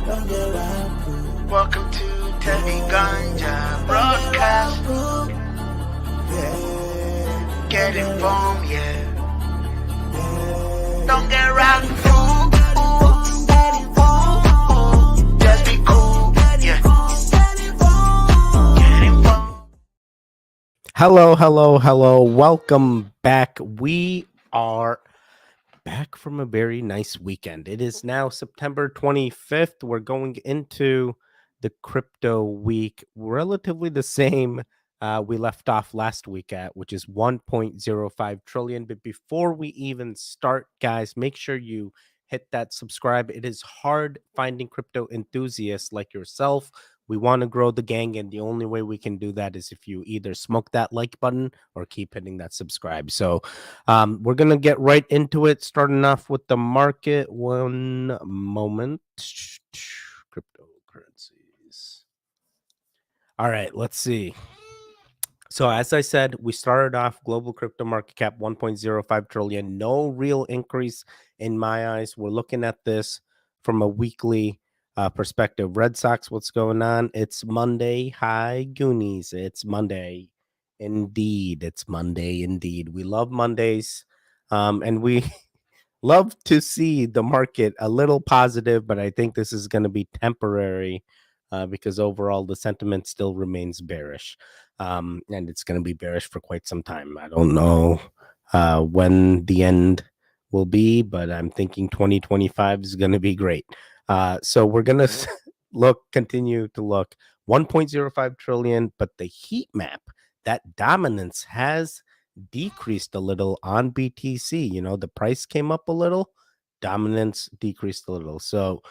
Welcome to Teddy Ganja Broadcast. Get informed, yeah. Don't get rotten fool. Just be cool, yeah. Get informed. Hello. Welcome back. We are back from a very nice weekend. It is now September 25th. We're going into the crypto week, relatively the same we left off last week at, which is 1.05 trillion. But before we even start, guys, make sure you hit that subscribe. It is hard finding crypto enthusiasts like yourself. We want to grow the gang, and the only way we can do that is if you either smoke that like button or keep hitting that subscribe. So we're going to get right into it, starting off with the market. One moment. Cryptocurrencies. All right, let's see. So as I said, we started off global crypto market cap 1.05 trillion. No real increase in my eyes. We're looking at this from a weekly perspective. Red Sox, what's going on? It's Monday. Hi, Goonies. It's Monday. Indeed. It's Monday. Indeed. We love Mondays. And we love to see the market a little positive, but I think this is going to be temporary because overall the sentiment still remains bearish. And it's going to be bearish for quite some time. I don't know when the end will be, but I'm thinking 2025 is going to be great. So we're going to continue to look 1.05 trillion, but the heat map, that dominance has decreased a little on BTC. You know, the price came up a little, dominance decreased a little. So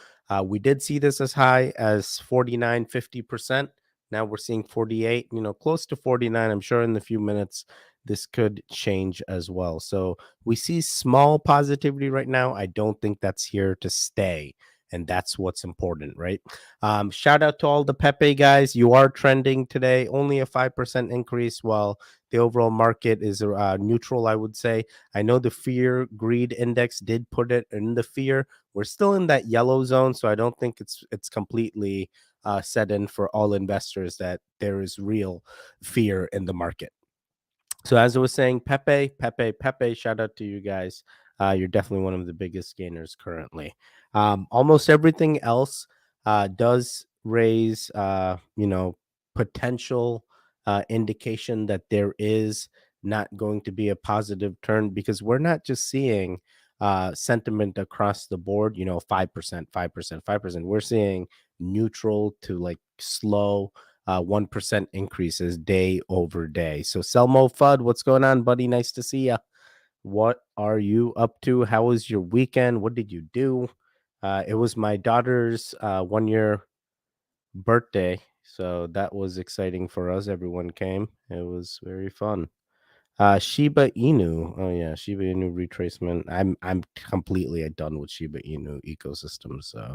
we did see this as high as 49, 50%. Now we're seeing 48, close to 49. I'm sure in a few minutes this could change as well. So we see small positivity right now. I don't think that's here to stay. And that's what's important, right? Shout out to all the Pepe guys. You are trending today. Only a 5% increase, while the overall market is neutral, I would say. I know the fear greed index did put it in the fear. We're still in that yellow zone, so I don't think it's completely set in for all investors that there is real fear in the market. So as I was saying, Pepe, shout out to you guys. You're definitely one of the biggest gainers currently. Almost everything else does raise, potential indication that there is not going to be a positive turn, because we're not just seeing sentiment across the board, 5%, 5%, 5%. We're seeing neutral to like slow 1% increases day over day. So Selmo Fudd, what's going on, buddy? Nice to see you. What are you up to? How was your weekend? What did you do? It was my daughter's 1 year birthday, so that was exciting for us. Everyone came. It was very fun. Shiba Inu. Oh yeah, Shiba Inu retracement. I'm completely done with Shiba Inu ecosystem. So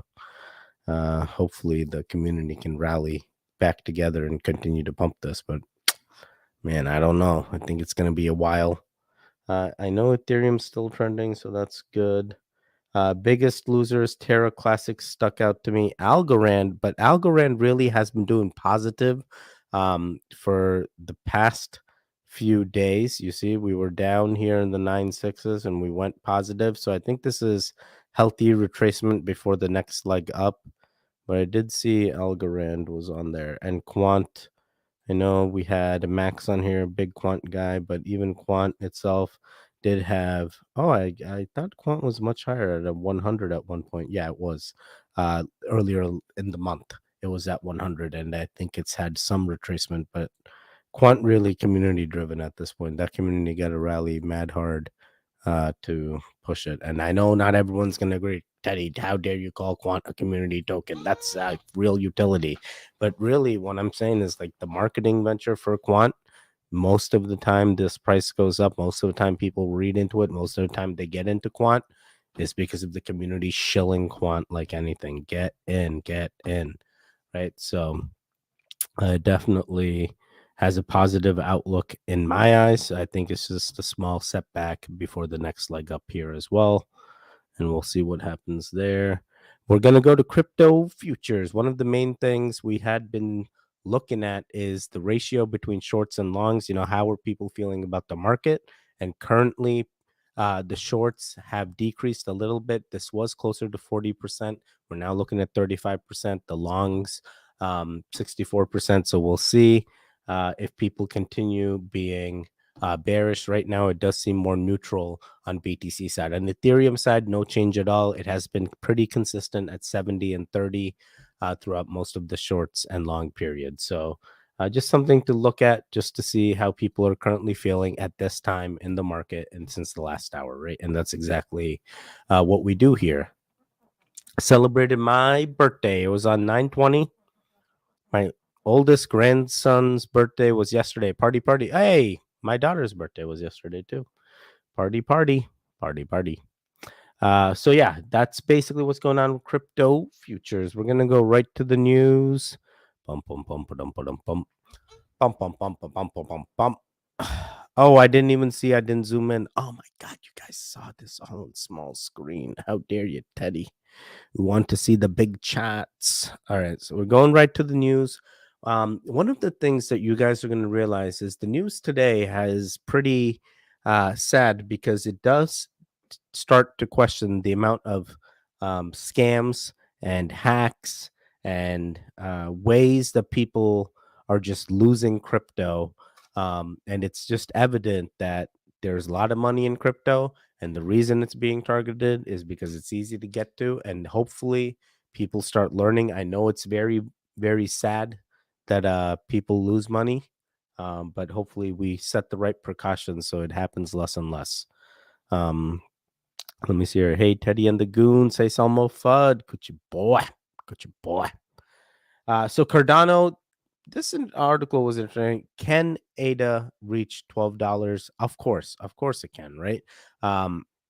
hopefully the community can rally back together and continue to pump this. But man, I don't know. I think it's going to be a while. I know Ethereum's still trending, so that's good. Biggest losers, Terra Classic stuck out to me. Algorand, but Algorand really has been doing positive for the past few days. You see, we were down here in the 9.6s and we went positive. So I think this is healthy retracement before the next leg up. But I did see Algorand was on there, and Quant. I know we had Max on here, big Quant guy, but even Quant itself did have. Oh, I thought Quant was much higher at a 100 at one point. Yeah, it was earlier in the month. It was at 100, and I think it's had some retracement, but Quant really community driven at this point. That community got to rally mad hard to push it. And I know not everyone's going to agree. Teddy, how dare you call Quant a community token? That's real utility. But really, what I'm saying is like the marketing venture for Quant, most of the time this price goes up. Most of the time people read into it. Most of the time they get into Quant is because of the community shilling Quant like anything. Get in, right? So definitely has a positive outlook in my eyes. I think it's just a small setback before the next leg up here as well. And we'll see what happens there. We're going to go to crypto futures. One of the main things we had been looking at is the ratio between shorts and longs. How are people feeling about the market? And currently, the shorts have decreased a little bit. This was closer to 40%. We're now looking at 35%. The longs, 64%. So we'll see if people continue being bearish. Right now, it does seem more neutral on BTC side. On the Ethereum side, no change at all. It has been pretty consistent at 70 and 30 throughout most of the shorts and long periods. So just something to look at just to see how people are currently feeling at this time in the market and since the last hour, right? And that's exactly what we do here. Celebrated my birthday. It was on 9/20. My oldest grandson's birthday was yesterday. Party, party. Hey, my daughter's birthday was yesterday too. Party, party, party, party. So yeah, that's basically what's going on with crypto futures. We're gonna go right to the news. Bum bum bum bum bum bum bum bum bum bum bum bum bum bum. Oh, I didn't even see. I didn't zoom in. Oh my god, you guys saw this all on small screen. How dare you, Teddy? We want to see the big chats. All right, so we're going right to the news. One of the things that you guys are going to realize is the news today has pretty sad because it does start to question the amount of scams and hacks and ways that people are just losing crypto. And it's just evident that there's a lot of money in crypto. And the reason it's being targeted is because it's easy to get to. And hopefully people start learning. I know it's very, very sad that people lose money. But hopefully we set the right precautions so it happens less and less. Let me see here. Hey, Teddy and the Goon, say Salmo Fudd. Good you boy. Good you boy. So Cardano, this article was interesting. Can ADA reach $12? Of course it can, right?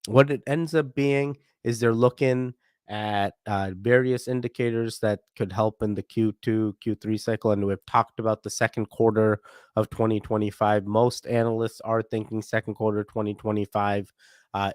What it ends up being is they're looking at various indicators that could help in the Q2, Q3 cycle. And we've talked about the second quarter of 2025. Most analysts are thinking second quarter 2025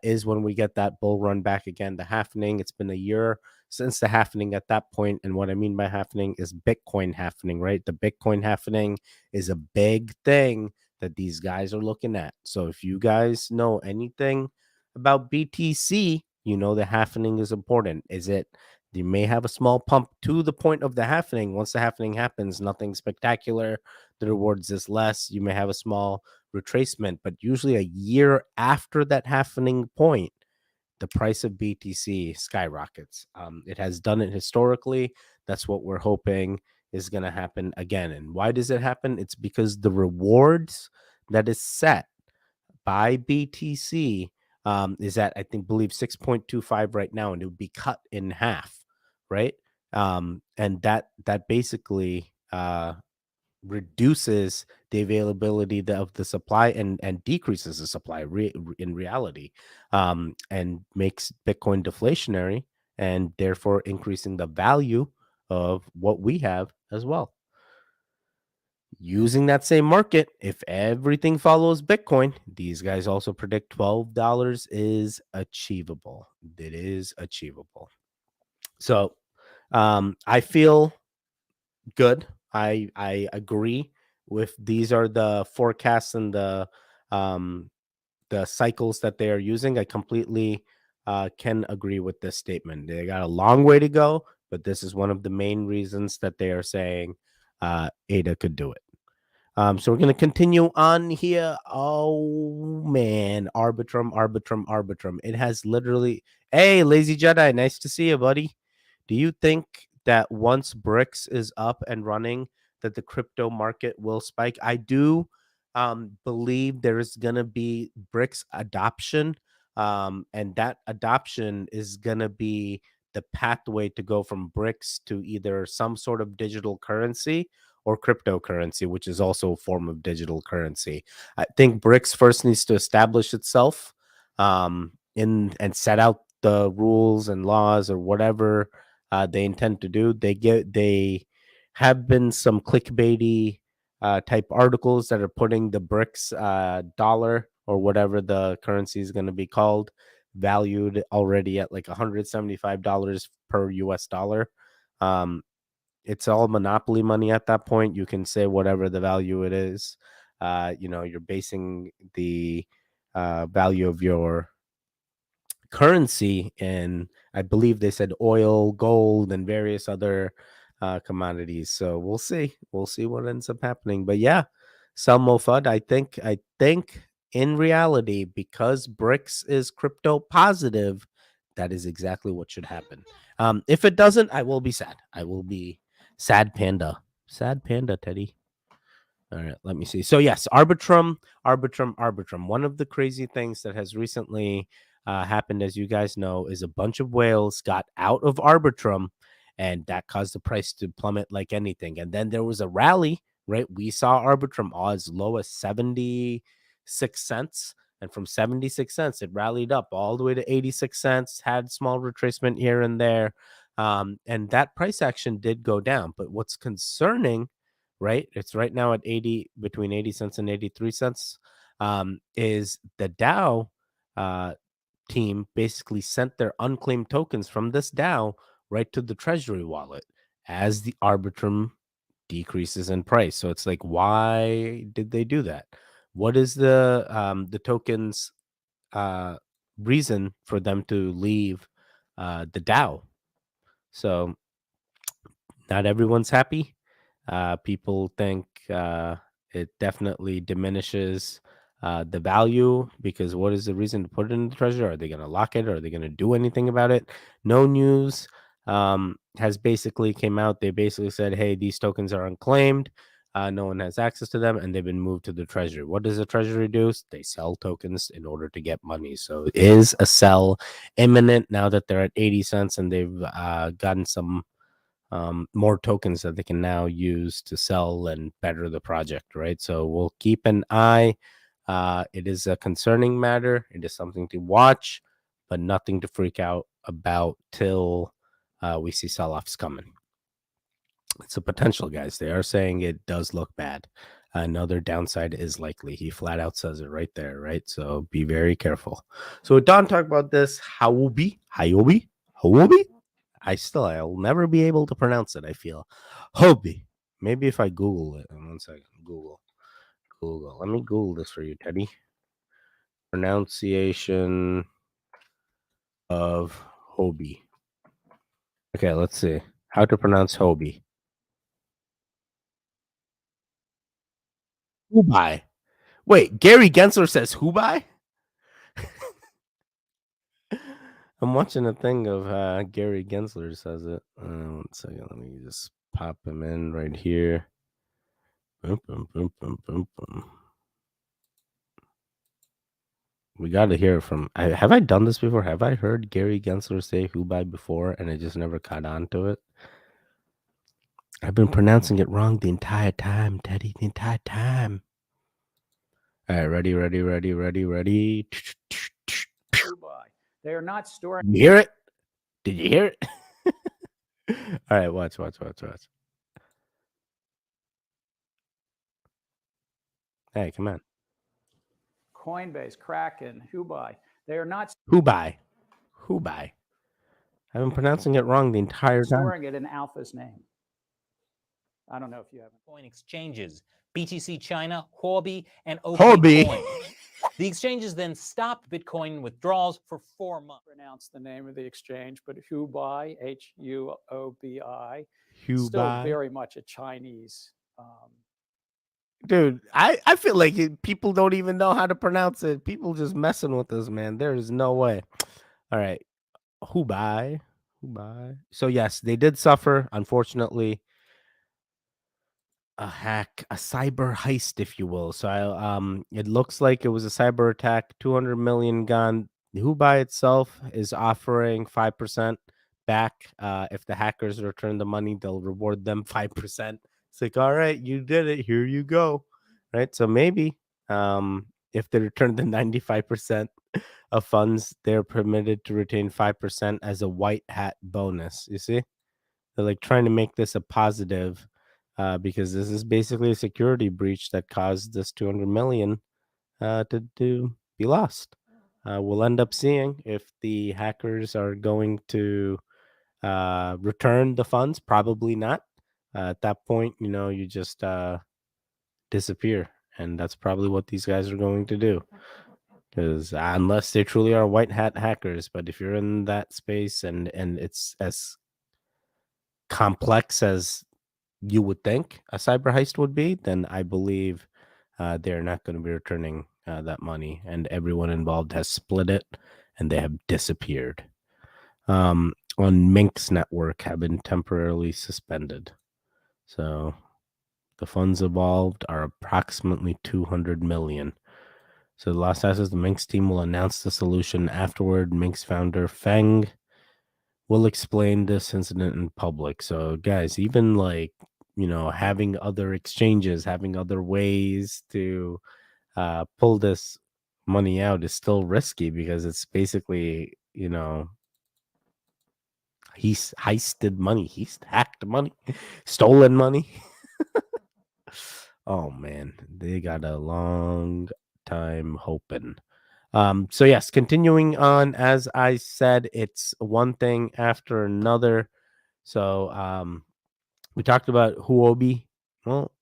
is when we get that bull run back again. The halvening, it's been a year since the halvening at that point. And what I mean by halvening is Bitcoin halvening, right? The Bitcoin halvening is a big thing that these guys are looking at. So if you guys know anything about BTC, you know the halvening is important. You may have a small pump to the point of the halvening. Once the halvening happens, nothing spectacular. The rewards is less. You may have a small retracement, but usually a year after that halvening point, the price of BTC skyrockets. It has done it historically. That's what we're hoping is going to happen again. And why does it happen? It's because the rewards that is set by BTC is at, believe 6.25 right now, and it would be cut in half, right? And that basically reduces the availability of the supply and decreases the supply in reality, and makes Bitcoin deflationary and therefore increasing the value of what we have as well. Using that same market, if everything follows Bitcoin, these guys also predict $12 is achievable. It is achievable. So I feel good. I agree with these are the forecasts and the cycles that they are using. I completely can agree with this statement. They got a long way to go, but this is one of the main reasons that they are saying ADA could do it. So we're going to continue on here. Oh, man. Arbitrum. It has literally... Hey, Lazy Jedi, nice to see you, buddy. Do you think that once BRICS is up and running, that the crypto market will spike? I do believe there is going to be BRICS adoption, and that adoption is going to be the pathway to go from BRICS to either some sort of digital currency or cryptocurrency, which is also a form of digital currency. I think BRICS first needs to establish itself and set out the rules and laws or whatever they intend to do. They have been some clickbaity type articles that are putting the BRICS dollar or whatever the currency is going to be called valued already at like $175 per US dollar. It's all monopoly money at that point. You can say whatever the value it is. You're basing the value of your currency in, I believe they said oil, gold, and various other commodities. So we'll see. We'll see what ends up happening. But yeah, sell MoFUD. I think in reality, because BRICS is crypto positive, that is exactly what should happen. If it doesn't, I will be sad. I will be sad panda. Sad panda, Teddy. All right, let me see. So yes, Arbitrum. One of the crazy things that has recently happened, as you guys know, is a bunch of whales got out of Arbitrum, and that caused the price to plummet like anything. And then there was a rally, right? We saw Arbitrum as low as 76 cents. And from 76 cents, it rallied up all the way to 86 cents, had small retracement here and there. And that price action did go down. But what's concerning, right? It's right now at 80, between 80 cents and 83 cents. Is the Dow team basically sent their unclaimed tokens from this Dow right to the Treasury wallet as the Arbitrum decreases in price. So it's like, why did they do that? What is the tokens reason for them to leave the Dow? So not everyone's happy. People think it definitely diminishes the value, because what is the reason to put it in the treasury? Are they going to lock it? Are they going to do anything about it? No news has basically came out. They basically said, hey, these tokens are unclaimed. No one has access to them, and they've been moved to the treasury. What does the treasury do? They sell tokens in order to get money. So is a sell imminent now that they're at 80 cents and they've gotten some more tokens that they can now use to sell and better the project, right? So we'll keep an eye. It is a concerning matter. It is something to watch, but nothing to freak out about till we see sell-offs coming. It's a potential, guys. They are saying it does look bad. Another downside is likely. He flat out says it right there, right? So be very careful. So Don talked about this. Hiobi. I'll never be able to pronounce it, I feel. Hobie. Maybe if I Google it. 1 second. Google. Let me Google this for you, Teddy. Pronunciation of Hobie. Okay, let's see. How to pronounce Hobie. Hubai. Wait, Gary Gensler says Hubai? I'm watching a thing of Gary Gensler says it. 1 second. Let me just pop him in right here. Boom, boom, boom, boom, boom, boom. We got to hear it from. Have I done this before? Have I heard Gary Gensler say Hubai before and I just never caught on to it? I've been pronouncing it wrong the entire time, Teddy. The entire time. All right, ready. Hubai. They are not storing. You hear it? Did you hear it? All right, watch. Hey, come on. Coinbase, Kraken, Hubai. They are not Hubai. I've been pronouncing it wrong the entire time. storing it in Alpha's name. I don't know if you haven't. Coin exchanges, BTC China, Huobi, and Huobi. OPCoin. The exchanges then stopped Bitcoin withdrawals for 4 months. Pronounce the name of the exchange, but Hubai, Huobi, Hubai. still very much a Chinese. Dude, I feel like people don't even know how to pronounce it. People just messing with us, man. There is no way. All right. Hubai. So yes, they did suffer, unfortunately, a hack, a cyber heist, if you will. So it looks like it was a cyber attack. 200 million gone. Hubai itself is offering 5% back. If the hackers return the money, they'll reward them 5%. It's like, all right, you did it. Here you go. Right. So maybe if they return the 95% of funds, they're permitted to retain 5% as a white hat bonus. You see, they're like trying to make this a positive because this is basically a security breach that caused this 200 million to be lost. We'll end up seeing if the hackers are going to return the funds? Probably not. At that point, you just disappear, and that's probably what these guys are going to do. Because unless they truly are white hat hackers, but if you're in that space and it's as complex as you would think a cyber heist would be, then I believe they're not going to be returning that money, and everyone involved has split it, and they have disappeared. On Mink's network have been temporarily suspended. So the funds involved are approximately 200 million. So the last says the Mink's team will announce the solution afterward. Mink's founder Feng will explain this incident in public. So guys, even like, having other exchanges, having other ways to pull this money out is still risky, because it's basically, he's heisted money, he's hacked money, stolen money. Oh man, they got a long time hoping. So yes, continuing on, as I said, it's one thing after another. So we talked about Huobi. Well,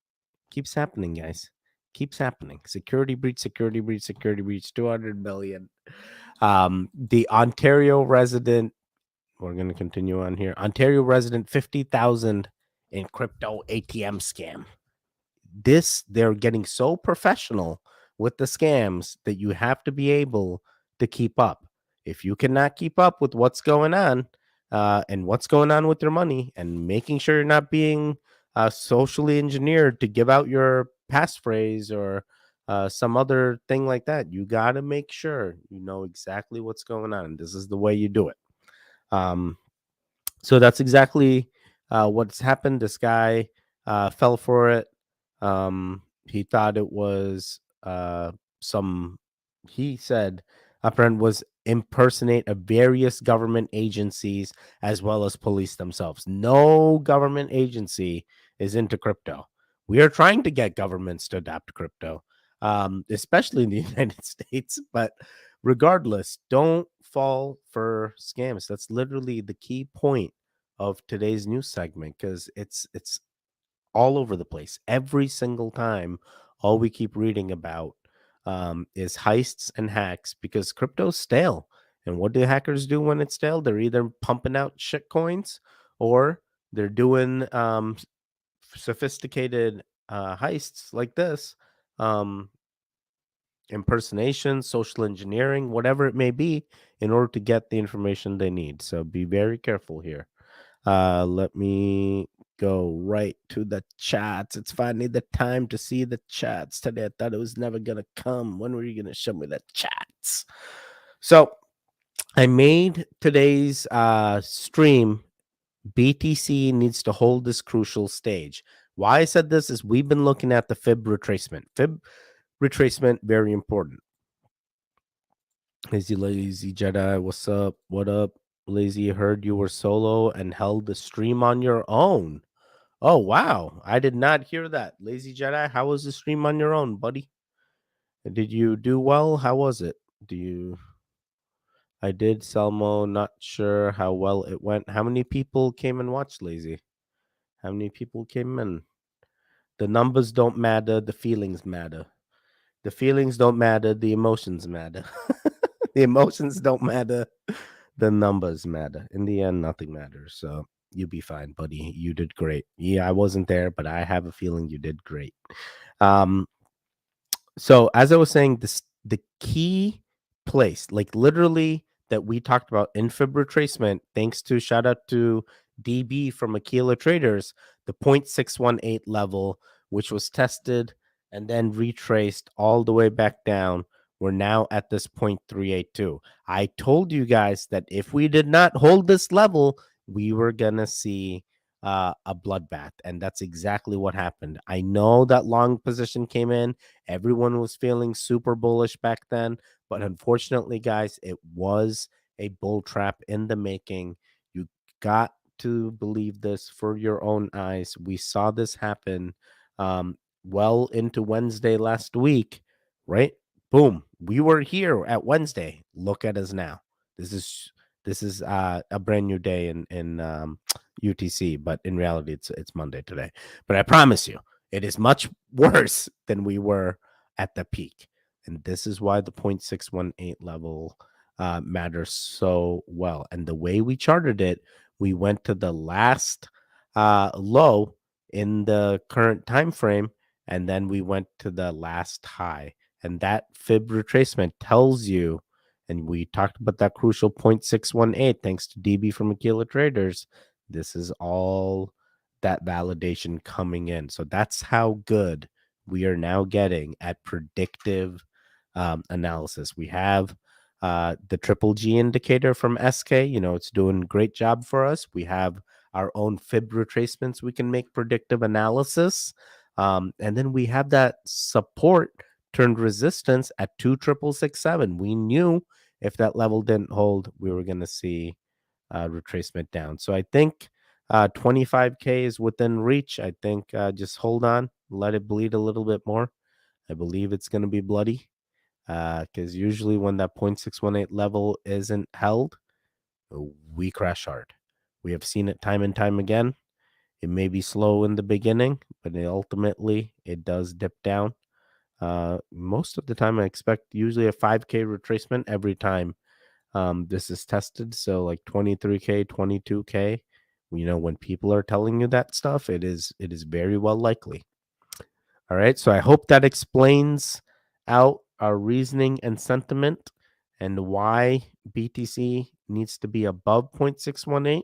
keeps happening, guys. Keeps happening. Security breach, security breach, security breach, 200 million. The Ontario resident, we're going to continue on here. Ontario resident, 50,000 in crypto ATM scam. They're getting so professional with the scams that you have to be able to keep up. If you cannot keep up with what's going on and what's going on with your money, and making sure you're not being socially engineered to give out your passphrase or some other thing like that, you got to make sure you know exactly what's going on. This is the way you do it. So that's exactly what's happened. This guy fell for it. He thought it was he said a friend was impersonate of various government agencies as well as police themselves. No government agency is into crypto. We are trying to get governments to adapt crypto, especially in the United States. But regardless, don't fall for scams. That's literally the key point of today's news segment, because it's all over the place. Every single time, all we keep reading about is heists and hacks, because crypto's stale. And what do hackers do when it's stale? They're either pumping out shit coins, or they're doing sophisticated heists like this, impersonation, social engineering, whatever it may be, in order to get the information they need. So be very careful here. Let me go right to the chats. It's finally the time to see the chats today. I thought it was never gonna come. When were you gonna show me the chats? So I made today's stream. BTC needs to hold this crucial stage. Why I said this is we've been looking at the fib retracement. Fib retracement, very important. Lazy Jedi, what's up? What up? Lazy, heard you were solo and held the stream on your own. Oh, wow. I did not hear that. Lazy Jedi, how was the stream on your own, buddy? Did you do well? How was it? I did, Selmo. Not sure how well it went. How many people came and watched, Lazy? How many people came in? The numbers don't matter. The feelings matter. The feelings don't matter. The emotions matter. The emotions don't matter. The numbers matter. In the end, nothing matters. So you'll be fine, buddy. You did great. Yeah, I wasn't there, but I have a feeling you did great. So as I was saying, the key place, like literally that we talked about in fib retracement, thanks to shout out to DB from Aquila Traders, the 0.618 level, which was tested and then retraced all the way back down. We're now at this 0.382. I told you guys that if we did not hold this level, we were gonna see a bloodbath, and that's exactly what happened. I know that long position came in. Everyone was feeling super bullish back then, but unfortunately, guys, it was a bull trap in the making. You got to believe this for your own eyes. We saw this happen well into Wednesday last week, right? Boom. We were here at Wednesday. Look at us now. This is This is a brand new day in UTC, but in reality, it's Monday today. But I promise you, it is much worse than we were at the peak, and this is why the 0.618 level matters so well. And the way we charted it, we went to the last low in the current time frame, and then we went to the last high, and that fib retracement tells you. And we talked about that crucial 0.618 thanks to DB from Aquila Traders. This is all that validation coming in. So that's how good we are now getting at predictive analysis. We have the triple G indicator from SK. It's doing a great job for us. We have our own fib retracements. We can make predictive analysis. And then we have that support turned resistance at 26667. We knew if that level didn't hold, we were going to see retracement down. So I think 25K is within reach. I think just hold on, let it bleed a little bit more. I believe it's going to be bloody because usually when that 0.618 level isn't held, we crash hard. We have seen it time and time again. It may be slow in the beginning, but ultimately it does dip down. Most of the time, I expect usually a 5K retracement every time this is tested. So like 23K, 22K, when people are telling you that stuff, it is very well likely. All right. So I hope that explains out our reasoning and sentiment and why BTC needs to be above 0.618.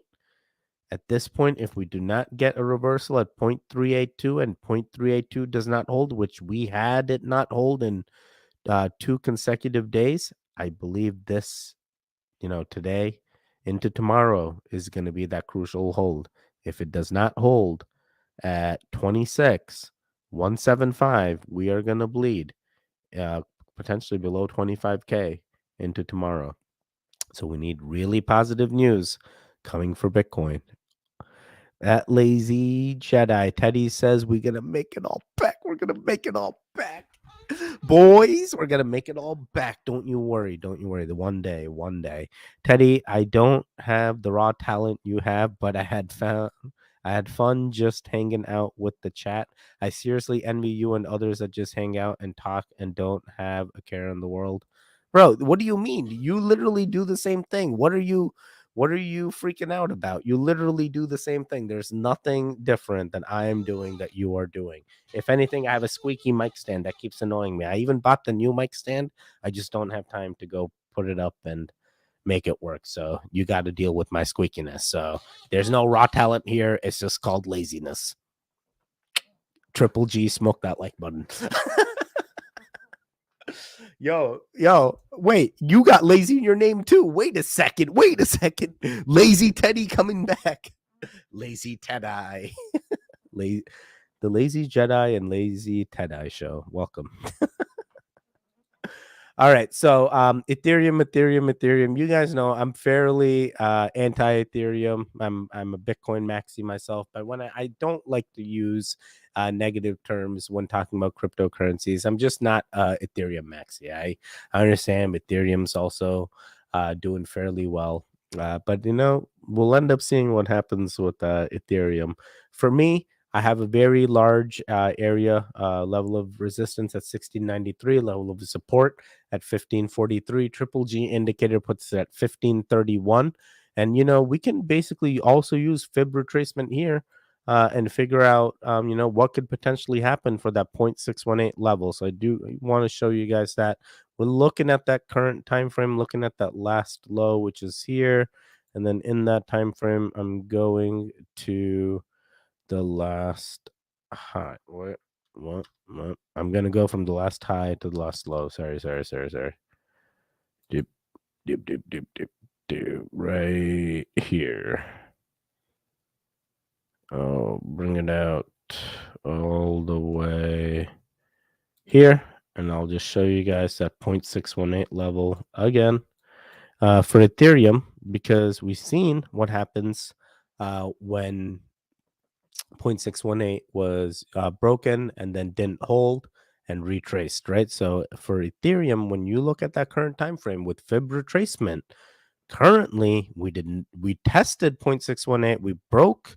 At this point, if we do not get a reversal at 0.382 and 0.382 does not hold, which we had it not hold in 2 consecutive days, I believe this, today into tomorrow is going to be that crucial hold. If it does not hold at 26,175, we are going to bleed potentially below 25K into tomorrow. So we need really positive news coming for Bitcoin. That lazy Jedi Teddy says we're gonna make it all back. We're gonna make it all back, boys. We're gonna make it all back. Don't you worry. Don't you worry. The one day. Teddy, I don't have the raw talent you have, but I had fun just hanging out with the chat. I seriously envy you and others that just hang out and talk and don't have a care in the world. Bro, what do you mean? You literally do the same thing. What are you freaking out about? You literally do the same thing. There's nothing different than I am doing that you are doing. If anything, I have a squeaky mic stand that keeps annoying me. I even bought the new mic stand. I just don't have time to go put it up and make it work. So you got to deal with my squeakiness. So there's no raw talent here. It's just called laziness. Triple G, smoke that like button. Yo, wait, you got lazy in your name too. Wait a second. Lazy Teddy coming back. Lazy Teddy. The Lazy Jedi and Lazy Teddy show. Welcome. All right, so Ethereum. You guys know I'm fairly anti-Ethereum. I'm a Bitcoin maxi myself, but when I don't like to use negative terms when talking about cryptocurrencies. I'm just not Ethereum maxi. I understand Ethereum's also doing fairly well, but we'll end up seeing what happens with Ethereum. For me, I have a very large area level of resistance at 1693, level of support at 1543. Triple G indicator puts it at 1531. And, we can basically also use fib retracement here and figure out, what could potentially happen for that 0.618 level. So I do want to show you guys that. We're looking at that current time frame, looking at that last low, which is here. And then in that time frame, I'm going to the last high. What? I'm gonna go from the last high to the last low. Sorry. Dip. Right here. I'll bring it out all the way here, and I'll just show you guys that 0.618 level again for Ethereum, because we've seen what happens when 0.618 was broken and then didn't hold and retraced, right? So for Ethereum, when you look at that current time frame with fib retracement, Currently, we tested 0.618, we broke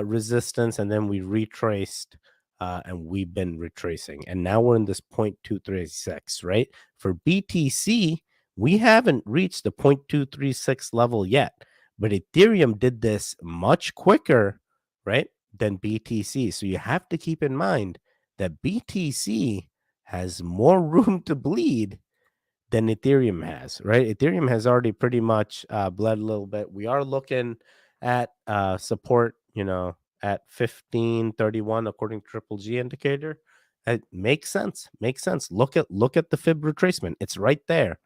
resistance, and then we retraced, and we've been retracing, and now we're in this 0.236, right? For BTC, we haven't reached the 0.236 level yet, but Ethereum did this much quicker, right, than BTC. So you have to keep in mind that BTC has more room to bleed than Ethereum has, right? Ethereum has already pretty much bled a little bit. We are looking at support, at 1531 according to Triple G indicator. It makes sense. Makes sense. Look at the fib retracement. It's right there.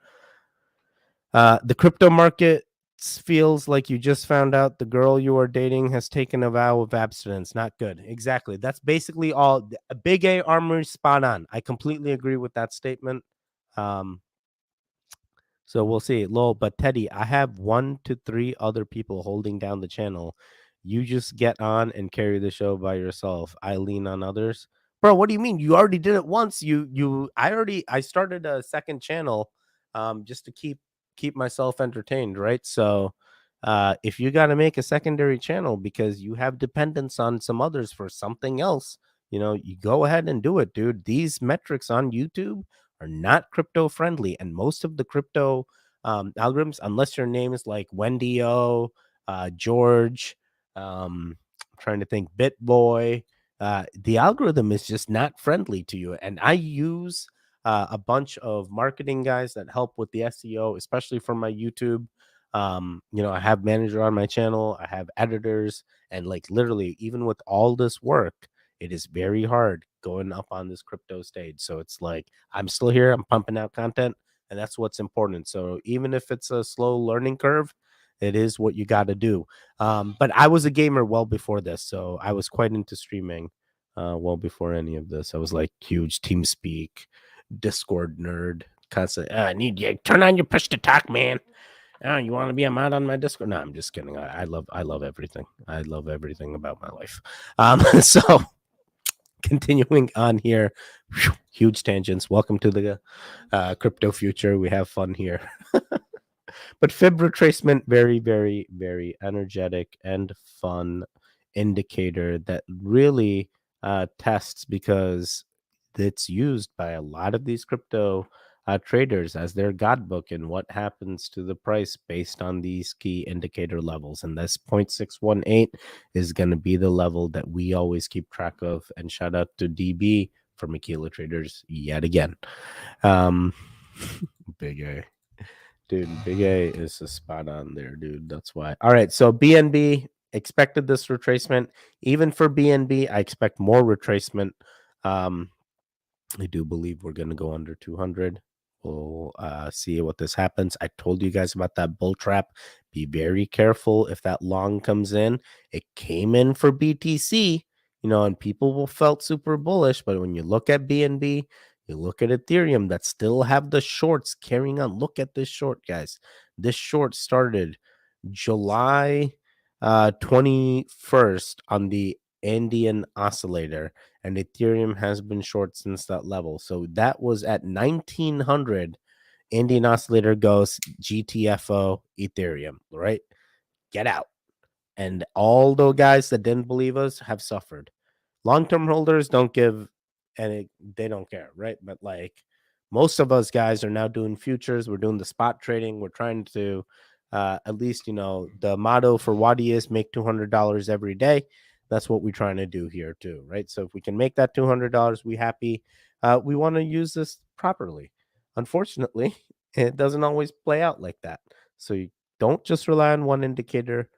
The crypto market feels like you just found out the girl you are dating has taken a vow of abstinence. Not good. Exactly. That's basically all. Big A Armory spot on. I completely agree with that statement. So we'll see. Lol, but Teddy, I have 1 to 3 other people holding down the channel. You just get on and carry the show by yourself. I lean on others. Bro, what do you mean? You already did it once. I started a second channel just to keep myself entertained, right? So if you got to make a secondary channel because you have dependence on some others for something else, you go ahead and do it, dude. These metrics on YouTube are not crypto friendly, and most of the crypto algorithms, unless your name is like Wendy O, George, I'm trying to think, BitBoy, the algorithm is just not friendly to you. And I use a bunch of marketing guys that help with the SEO, especially for my YouTube. I have manager on my channel, I have editors, and like literally, even with all this work, it is very hard going up on this crypto stage. So it's like I'm still here, I'm pumping out content, and that's what's important. So even if it's a slow learning curve, it is what you got to do. But I was a gamer well before this, so I was quite into streaming well before any of this. I was like huge TeamSpeak, Discord nerd, constantly. I need you turn on your push to talk, man. Oh, you want to be a mod on my Discord? No, I'm just kidding. I love everything. I love everything about my life. So continuing on here, huge tangents. Welcome to the crypto future. We have fun here. But fib retracement, very, very, very energetic and fun indicator that really tests, because it's used by a lot of these crypto traders as their god book and what happens to the price based on these key indicator levels. And this 0.618 is going to be the level that we always keep track of. And shout out to DB for Makila Traders yet again. Big A. Dude, Big A is a spot on there, dude. That's why. All right, so BNB expected this retracement. Even for BNB, I expect more retracement. I do believe we're going to go under 200. We'll see what this happens. I told you guys about that bull trap. Be very careful if that long comes in. It came in for BTC, and people felt super bullish. But when you look at BNB, you look at Ethereum that still have the shorts carrying on. Look at this short, guys. This short started July 21st on the Indian oscillator, and Ethereum has been short since that level. So that was at 1900. Indian oscillator goes GTFO Ethereum, right? Get out. And all the guys that didn't believe us have suffered. Long-term holders don't give, and they don't care, right? But like most of us guys are now doing futures. We're doing the spot trading. We're trying to at least, the motto for Wadi is make $200 every day. That's what we're trying to do here too, right? So if we can make that $200, we happy. We want to use this properly. Unfortunately, it doesn't always play out like that. So you don't just rely on one indicator.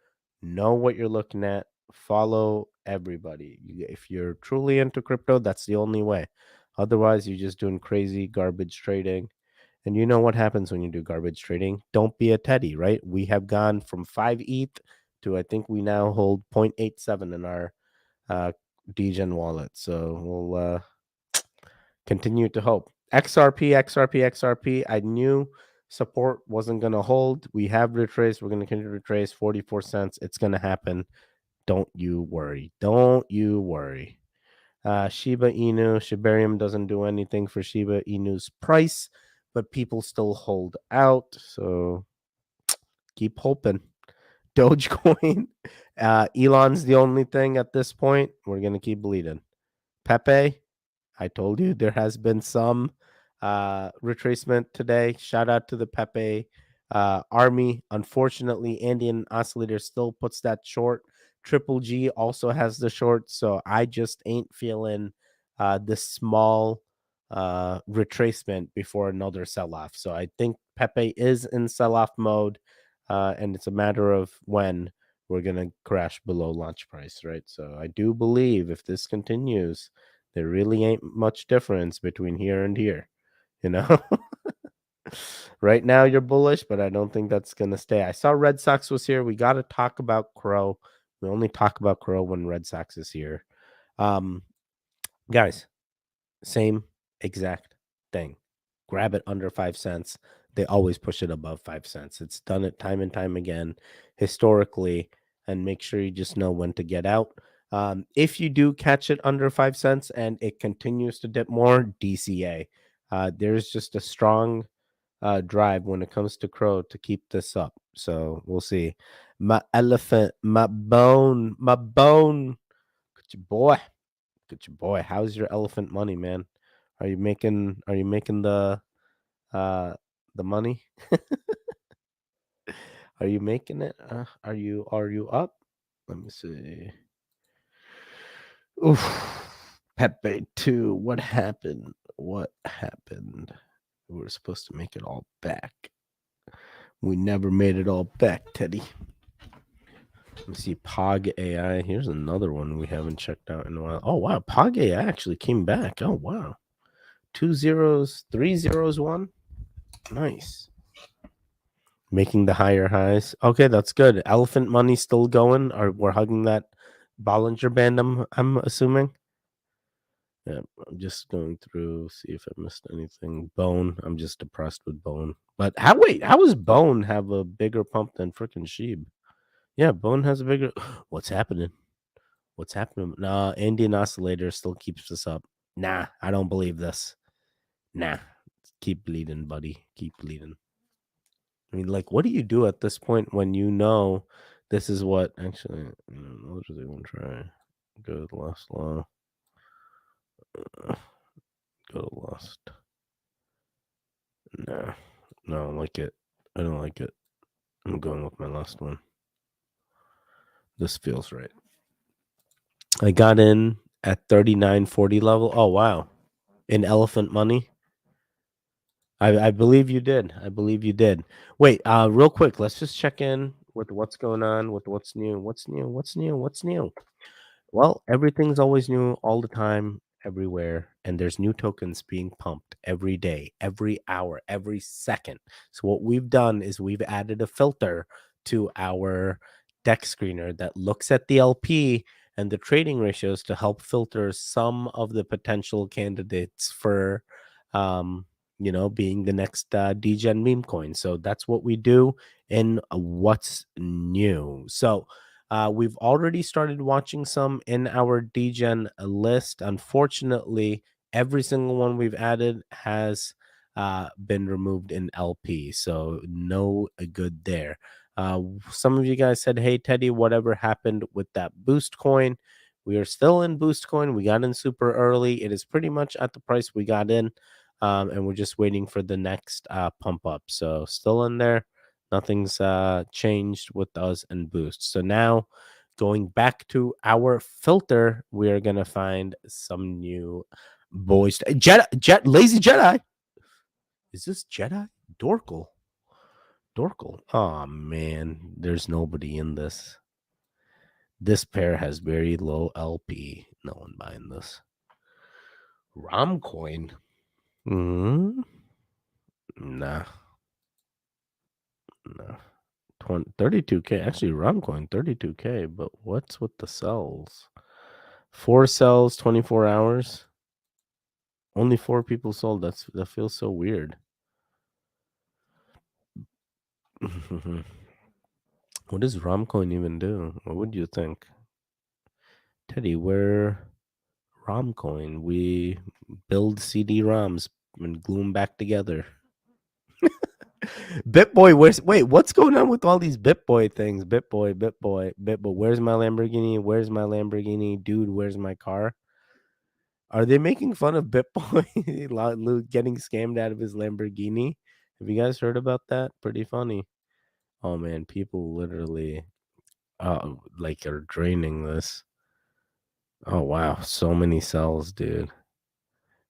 Know what you're looking at. Follow everybody. If you're truly into crypto, that's the only way. Otherwise, you're just doing crazy garbage trading. And you know what happens when you do garbage trading? Don't be a Teddy, right? We have gone from 5 ETH to I think we now hold 0.87 in our DGen wallet. So we'll continue to hope. XRP. I knew support wasn't going to hold. We have retraced. We're going to continue to retrace 44 cents. It's going to happen. Don't you worry. Don't you worry. Shiba Inu, Shibarium doesn't do anything for Shiba Inu's price, but people still hold out. So Keep hoping. Dogecoin. Elon's the only thing at this point. We're gonna keep bleeding. Pepe, I told you there has been some retracement today. Shout out to the Pepe army. Unfortunately, Indian Oscillator still puts that short. Triple G also has the short, so I just ain't feeling this small retracement before another sell-off. So I think Pepe is in sell-off mode, and it's a matter of when we're gonna crash below launch price, right? So I do believe if this continues, there really ain't much difference between here and here, you know. Right now you're bullish, but I don't think that's gonna stay. I saw Red Sox was here. We got to talk about Crow. We only talk about Crow when Red Sox is here. Guys, same exact thing. Grab it under 5 cents. They always push it above 5 cents. It's done it time and time again historically, and make sure you just know when to get out. If you do catch it under 5 cents and it continues to dip more, DCA. There's just a strong drive when it comes to Crow to keep this up. So we'll see. My elephant, my bone, Good your boy. Good your boy. How's your elephant money, man? Are you making the money? Are you making it? Are you up? Let me see. Oof. Pepe 2. What happened? What happened? We were supposed to make it all back. We never made it all back, Teddy. Let me see. Pog AI. Here's another one we haven't checked out in a while. Oh, wow. Pog AI actually came back. Oh, wow. 2 zeros, 3 zeros, 1. Nice. Making the higher highs. Okay, that's good. Elephant money still going. We're hugging that Bollinger Band, I'm assuming. Yeah, I'm just going through, see if I missed anything. Bone. I'm just depressed with Bone. But how does Bone have a bigger pump than freaking Sheeb? Yeah, Bone has a bigger. What's happening? What's happening? Nah, Indian Oscillator still keeps us up. Nah, I don't believe this. Nah, keep bleeding, buddy. Keep bleeding. I mean, like, what do you do at this point when you know this is what actually? What do they want to try? Go to the last law. Go to last. No, I don't like it. I don't like it. I'm going with my last one. This feels right. I got in at 39.40 level. Oh wow, in elephant money. I believe you did. I believe you did. Wait, real quick, let's just check in with what's going on, with what's new. What's new? What's new? What's new? Well, everything's always new all the time, everywhere, and there's new tokens being pumped every day, every hour, every second. So what we've done is we've added a filter to our deck screener that looks at the LP and the trading ratios to help filter some of the potential candidates for being the next degen meme coin. So that's what we do in what's new. So we've already started watching some in our degen list. Unfortunately, every single one we've added has been removed in LP, so no good there. Some of you guys said, hey, Teddy, whatever happened with that boost coin? We are still in boost coin. We got in super early. It is pretty much at the price we got in, and we're just waiting for the next pump up. So still in there. Nothing's changed with us and boost. So now going back to our filter, we are going to find some new boys. Lazy Jedi. Is this Jedi? Dorkle. Oh, man. There's nobody in this. This pair has very low LP. No one buying this. Romcoin. Nah. 32K. Actually, Romcoin 32K. But what's with the cells? 4 cells, 24 hours. Only 4 people sold. That feels so weird. What does Romcoin even do? What would you think? Teddy, we're Romcoin. We build CD-ROMs and glue them back together. BitBoy, what's going on with all these BitBoy things? BitBoy. Where's my Lamborghini? Where's my Lamborghini? Dude, where's my car? Are they making fun of BitBoy getting scammed out of his Lamborghini? Have you guys heard about that? Pretty funny. Oh man, people literally like are draining this. Oh wow, so many cells, dude.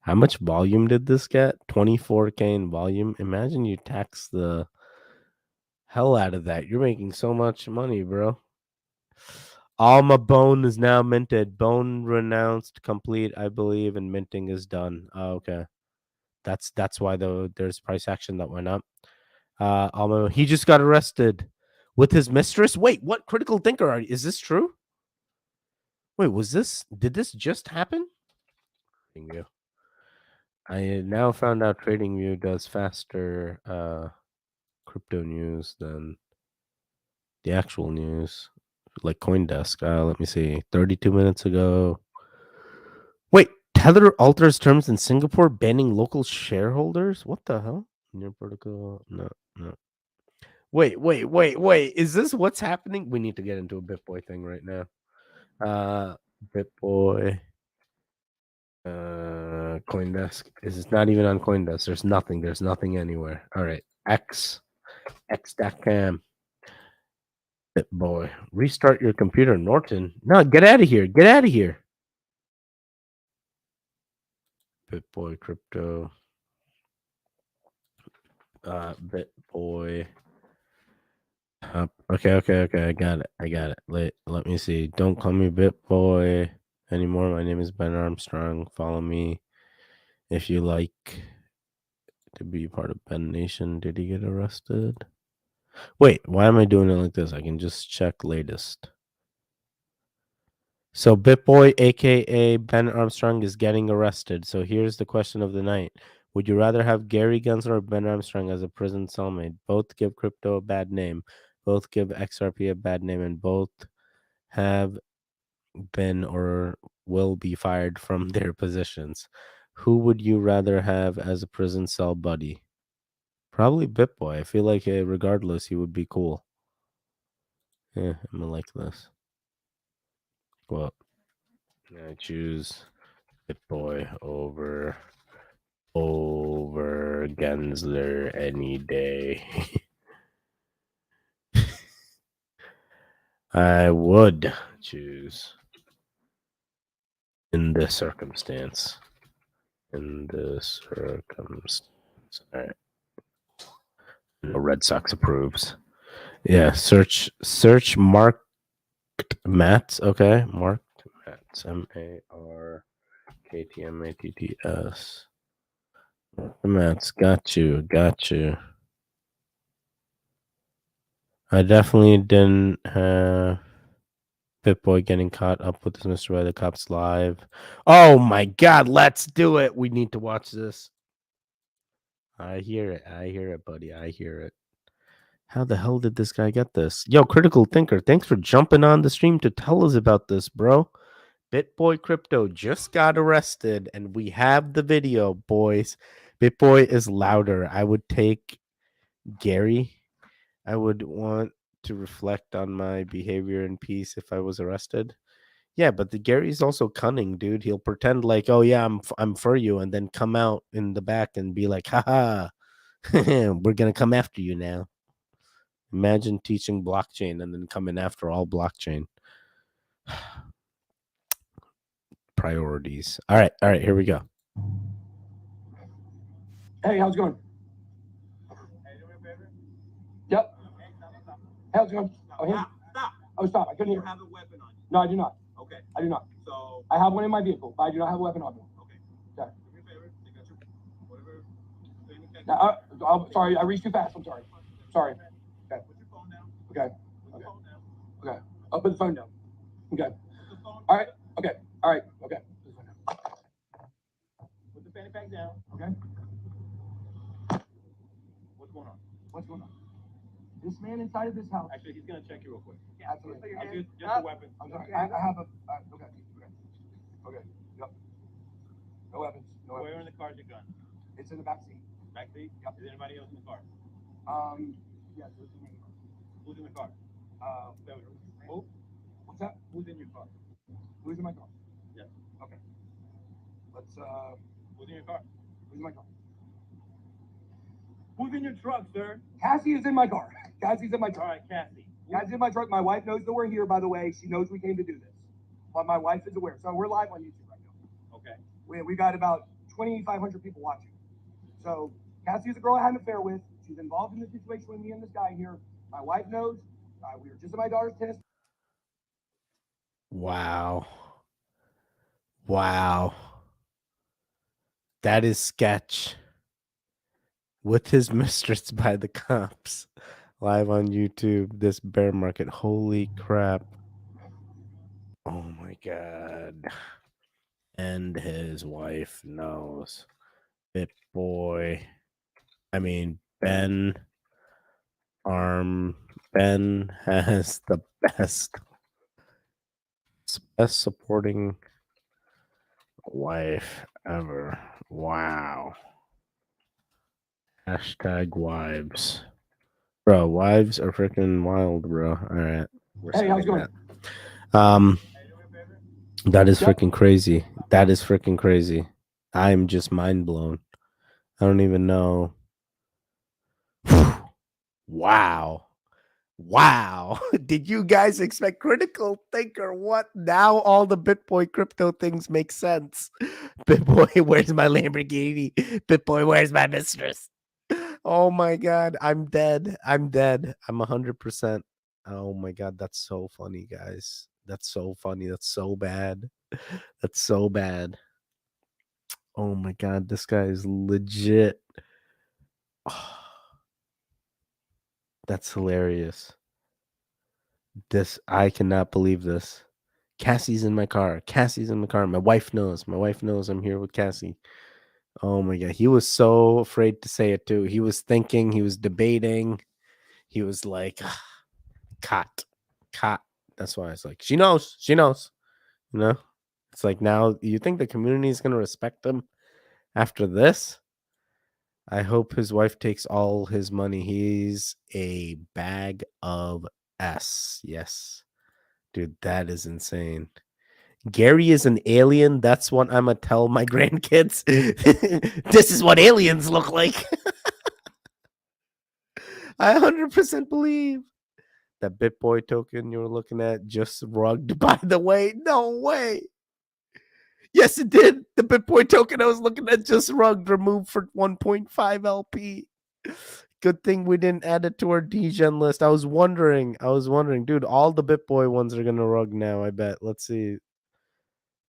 How much volume did this get? 24K in volume. Imagine you tax the hell out of that. You're making so much money, bro. Alma Bone is now minted. Bone renounced, complete, I believe, and minting is done. Oh, okay. That's why there's price action that went up. Alma, he just got arrested with his mistress. Wait, what critical thinker are you? Is this true? Wait, did this just happen? TradingView. I now found out TradingView does faster crypto news than the actual news, like CoinDesk. Let me see. 32 minutes ago. Wait, Tether alters terms in Singapore, banning local shareholders. What the hell? New protocol. No. Wait. Is this what's happening? We need to get into a BitBoy thing right now. BitBoy. CoinDesk. This is not even on CoinDesk. There's nothing anywhere. All right. X.com. BitBoy. Restart your computer, Norton. No, get out of here. Get out of here. BitBoy crypto. BitBoy. Okay. I got it. Let me see. Don't call me BitBoy anymore. My name is Ben Armstrong. Follow me if you like to be part of Ben Nation. Did he get arrested? Wait, why am I doing it like this? I can just check latest. So BitBoy, aka Ben Armstrong, is getting arrested. So here's the question of the night. Would you rather have Gary Gensler or Ben Armstrong as a prison cellmate? Both give crypto a bad name. Both give XRP a bad name, and both have been or will be fired from their positions. Who would you rather have as a prison cell buddy? Probably BitBoy. I feel like regardless, he would be cool. Yeah, I'm gonna like this. Well, I choose BitBoy over Gensler any day. I would choose in this circumstance. All right. No, Red Sox approves. Yeah, search Marked Mats. Okay, Marked Mats. MARKTMATTS. Mats, got you. I definitely didn't have BitBoy getting caught up with this Mr. by the cops live. Oh my god, let's do it. We need to watch this. I hear it, buddy. I hear it. How the hell did this guy get this? Yo, Critical Thinker, thanks for jumping on the stream to tell us about this, bro. BitBoy Crypto just got arrested, and we have the video, boys. BitBoy is louder. I would take Gary. I would want to reflect on my behavior in peace if I was arrested. Yeah, but the Gary's also cunning, dude. He'll pretend like, "Oh yeah, I'm for you," and then come out in the back and be like, "Haha, we're gonna come after you now." Imagine teaching blockchain and then coming after all blockchain. Priorities. All right, here we go. Hey, how's it going? Hey, do me a favor. Yep. Hey, stop. How's it going? Stop. Oh, stop. I couldn't hear. You have a weapon on you. No, I do not. Okay. I do not. So. I have one in my vehicle, but I do not have a weapon on me. Okay. Okay. Do me a favor. Take out your whatever. Now, I'm sorry. I reached too fast. I'm sorry. Sorry. Okay. Put your phone down. Okay. Put your phone down. Okay. I'll put the phone down. Okay. Put the phone. All right. Okay. All right. Okay. Put the fanny pack down. Okay. What's going on? What's going on? This man inside of this house. Actually, he's gonna check you real quick. Yeah, absolutely. Just a weapon. I'm sorry. I have a. Okay. Yep. No weapons. No Where weapons. in the car is your gun? It's in the back seat. Back seat? Yep. Is anybody else in the car? Yes, who's in my car? Who's in the car? Who? What's that? Who's in your car? Who's in my car? Yeah. Okay. Let's, Who's in your car? who's in my car? Who's in your truck, sir? Cassie is in my car. Cassie's in my All truck. right, Cassie. Cassie's in my truck. My wife knows that we're here, by the way. She knows we came to do this. But my wife is aware. So we're live on YouTube right now. Okay. We got about 2,500 people watching. So Cassie is a girl I had an affair with. She's involved in the situation with me and this guy here. My wife knows. We were just at my daughter's tennis. Wow. Wow. That is sketch. With his mistress by the cops. Live on YouTube, this bear market. Holy crap. Oh my God. And his wife knows. BitBoy. I mean, Ben has the best supporting wife ever. Wow. Hashtag wives. Bro, wives are freaking wild, bro. All right. Hey, how's it going? That is freaking crazy. That is freaking crazy. I'm just mind blown. I don't even know. Wow. Wow. Did you guys expect critical thinker? What? Now all the BitBoy crypto things make sense. BitBoy, where's my Lamborghini? BitBoy, where's my mistress? Oh my God. I'm dead. I'm dead. I'm 100%. Oh my God. That's so funny, guys. That's so funny. That's so bad. That's so bad. Oh my God. This guy is legit. That's hilarious. I cannot believe this. Cassie's in my car. Cassie's in the car. My wife knows. My wife knows I'm here with Cassie. Oh my God. He was so afraid to say it too. He was thinking, he was debating. He was like, caught. That's why it's like, she knows. She knows. You know? It's like, now you think the community is going to respect him after this? I hope his wife takes all his money. He's a bag of S. Yes. Dude, that is insane. Gary is an alien. That's what I'm going to tell my grandkids. This is what aliens look like. I 100% believe that BitBoy token you were looking at just rugged, by the way. No way. Yes, it did. The BitBoy token I was looking at just rugged, removed for 1.5 LP. Good thing we didn't add it to our degen list. I was wondering, dude, all the BitBoy ones are going to rug now, I bet. Let's see.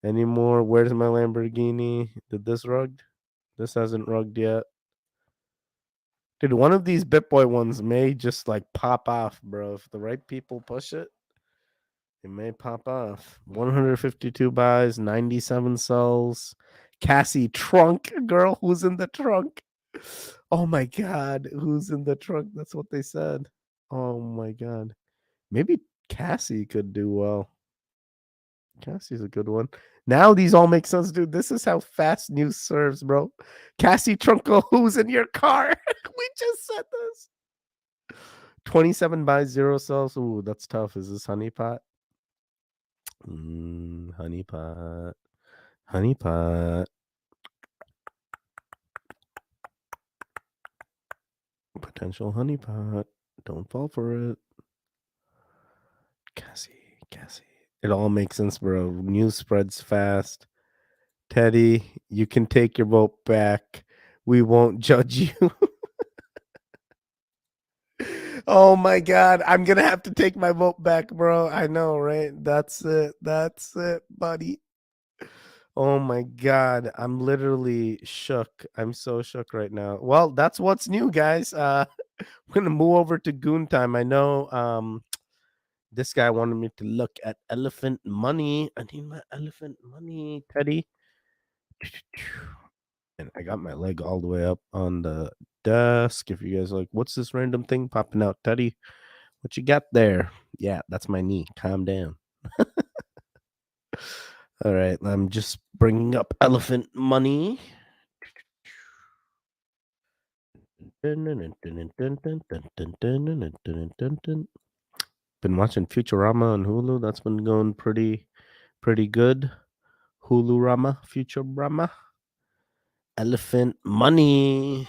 Any more? Where's my Lamborghini? Did this rugged? This hasn't rugged yet. Dude, one of these BitBoy ones may just like pop off, bro. If the right people push it, it may pop off. 152 buys, 97 sells. Cassie trunk, girl, who's in the trunk? Oh my God, who's in the trunk? That's what they said. Oh my God. Maybe Cassie could do well. Cassie's a good one. Now these all make sense, dude. This is how fast news serves, bro. Cassie Trunko, who's in your car? We just said this. 27 buys, 0 sells. Ooh, that's tough. Is this honeypot? Honeypot. Honeypot. Potential honeypot. Don't fall for it. Cassie. It all makes sense, bro. News spreads fast. Teddy, you can take your vote back. We won't judge you. Oh my God. I'm going to have to take my vote back, bro. I know, right? That's it. That's it, buddy. Oh my God. I'm literally shook. I'm so shook right now. Well, that's what's new, guys. We're going to move over to Goon Time. I know this guy wanted me to look at elephant money. I need my elephant money, Teddy. And I got my leg all the way up on the desk. If you guys are like, what's this random thing popping out, Teddy? What you got there? Yeah, that's my knee. Calm down. All right, I'm just bringing up elephant money. Been watching Futurama on Hulu. That's been going pretty good. Hulu-rama, Futurama. Elephant money.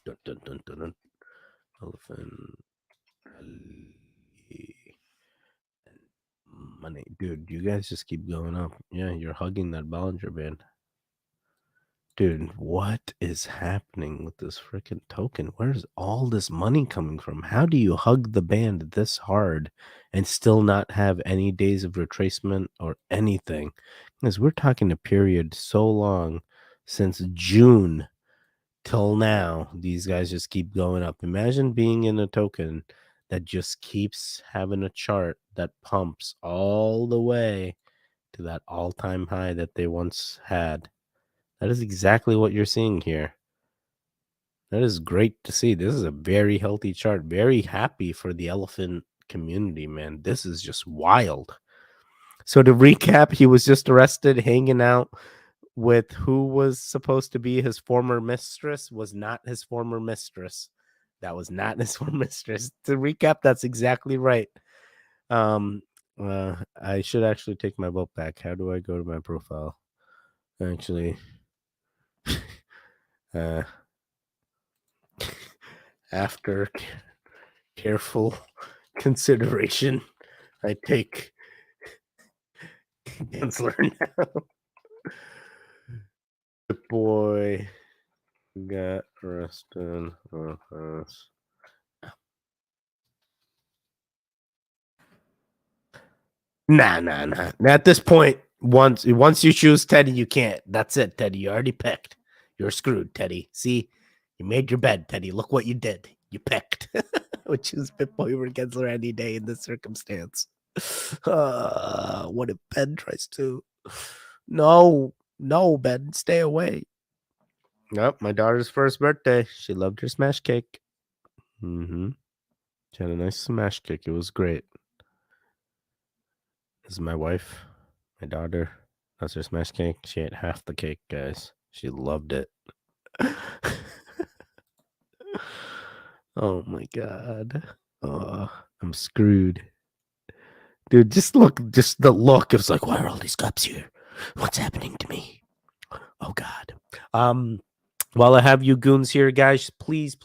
Dun, dun, dun, dun, dun. Elephant money. Dude, you guys just keep going up. Yeah, you're hugging that Bollinger Band. Dude, what is happening with this freaking token? Where's all this money coming from? How do you hug the band this hard and still not have any days of retracement or anything? Because we're talking a period so long since June till now. These guys just keep going up. Imagine being in a token that just keeps having a chart that pumps all the way to that all-time high that they once had. That is exactly what you're seeing here. That is great to see. This is a very healthy chart. Very happy for the elephant community, man. This is just wild. So to recap, he was just arrested hanging out with who was supposed to be his former mistress, was not his former mistress. That was not his former mistress. To recap, that's exactly right. I should actually take my vote back. How do I go to my profile? Actually, after careful consideration, I take Gensler now. The boy got arrested. Nah. At this point, once you choose Teddy, you can't. That's it, Teddy. You already picked. You're screwed, Teddy. See, you made your bed, Teddy. Look what you did. You picked. Would choose Bitboy over Gensler any day in this circumstance. What if Ben tries to? No, Ben, stay away. Nope, my daughter's first birthday. She loved her smash cake. She had a nice smash cake. It was great. This is my wife, my daughter. That's her smash cake. She ate half the cake, guys. She loved it. Oh my god. Oh, I'm screwed. Dude, just the look. It's like, why are all these cops here? What's happening to me? Oh god. While I have you goons here, guys, please,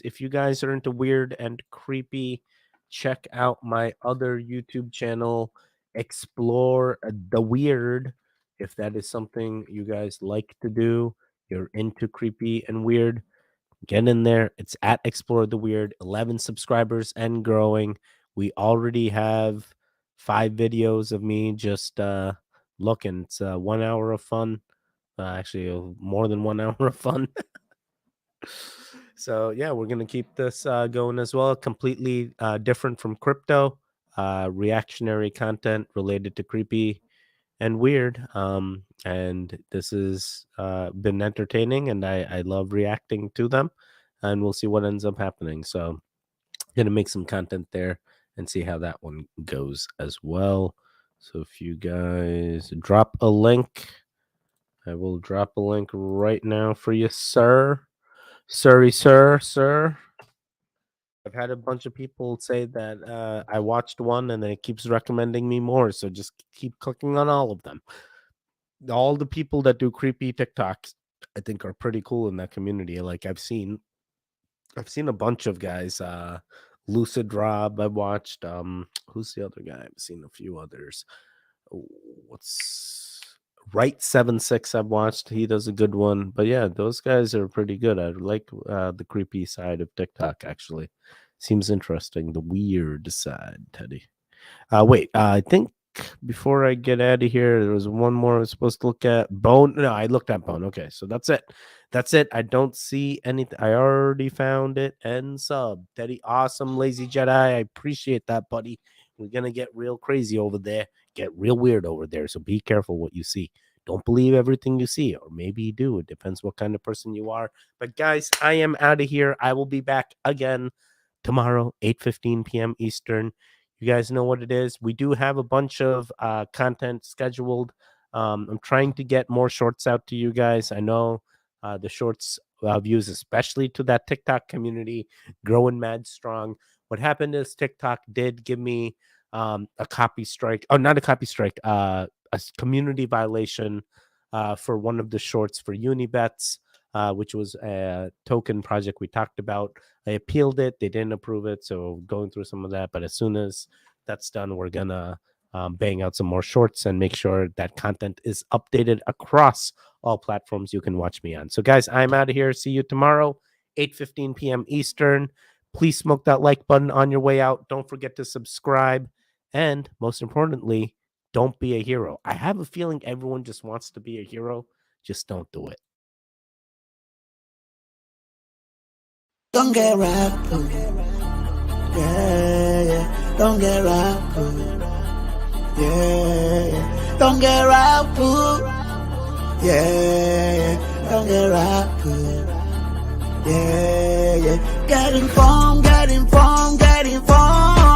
if you guys are into weird and creepy, check out my other YouTube channel, Explore the Weird. If that is something you guys like to do, you're into creepy and weird, get in there. It's at Explore the Weird, 11 subscribers and growing. We already have 5 videos of me just looking. It's 1 hour of fun. Actually, more than 1 hour of fun. So yeah, we're gonna keep this going as well. Completely different from crypto, reactionary content related to creepy and weird. And this has been entertaining, and I love reacting to them. And we'll see what ends up happening. So, gonna make some content there and see how that one goes as well. So if you guys drop a link. I will drop a link right now for you, sir. Sir. I've had a bunch of people say that I watched one and then it keeps recommending me more. So just keep clicking on all of them. All the people that do creepy TikToks, I think, are pretty cool in that community. Like I've seen a bunch of guys. Lucid Rob, I watched. Who's the other guy? I've seen a few others. What's Right 76 I've watched. He does a good one. But yeah, those guys are pretty good. I like the creepy side of TikTok, actually. Seems interesting. The weird side, Teddy. Wait, I think before I get out of here, there was one more I was supposed to look at. Bone. No, I looked at Bone. Okay, so that's it. I don't see anything. I already found it. And sub. Teddy, awesome. Lazy Jedi. I appreciate that, buddy. We're going to get real crazy over there. Get real weird over there. So be careful what you see. Don't believe everything you see, or maybe you do. It depends what kind of person you are. But guys, I am out of here. I will be back again tomorrow, 8:15 p.m. Eastern. You guys know what it is. We do have a bunch of content scheduled. I'm trying to get more shorts out to you guys. I know the shorts views, especially to that TikTok community growing mad strong. What happened is TikTok did give me a copy strike. Oh, not a copy strike. A community violation for one of the shorts for Unibets, which was a token project we talked about. I appealed it. They didn't approve it. So going through some of that. But as soon as that's done, we're going to bang out some more shorts and make sure that content is updated across all platforms you can watch me on. So, guys, I'm out of here. See you tomorrow, 8:15 p.m. Eastern. Please smoke that like button on your way out. Don't forget to subscribe. And most importantly, don't be a hero. I have a feeling everyone just wants to be a hero. Just don't do it. Don't get wrapped up. Yeah, yeah. Don't get wrapped up. Yeah, yeah. Don't get wrapped up. Yeah, yeah. Don't get wrapped up. Yeah, yeah. Get informed, get informed, get informed.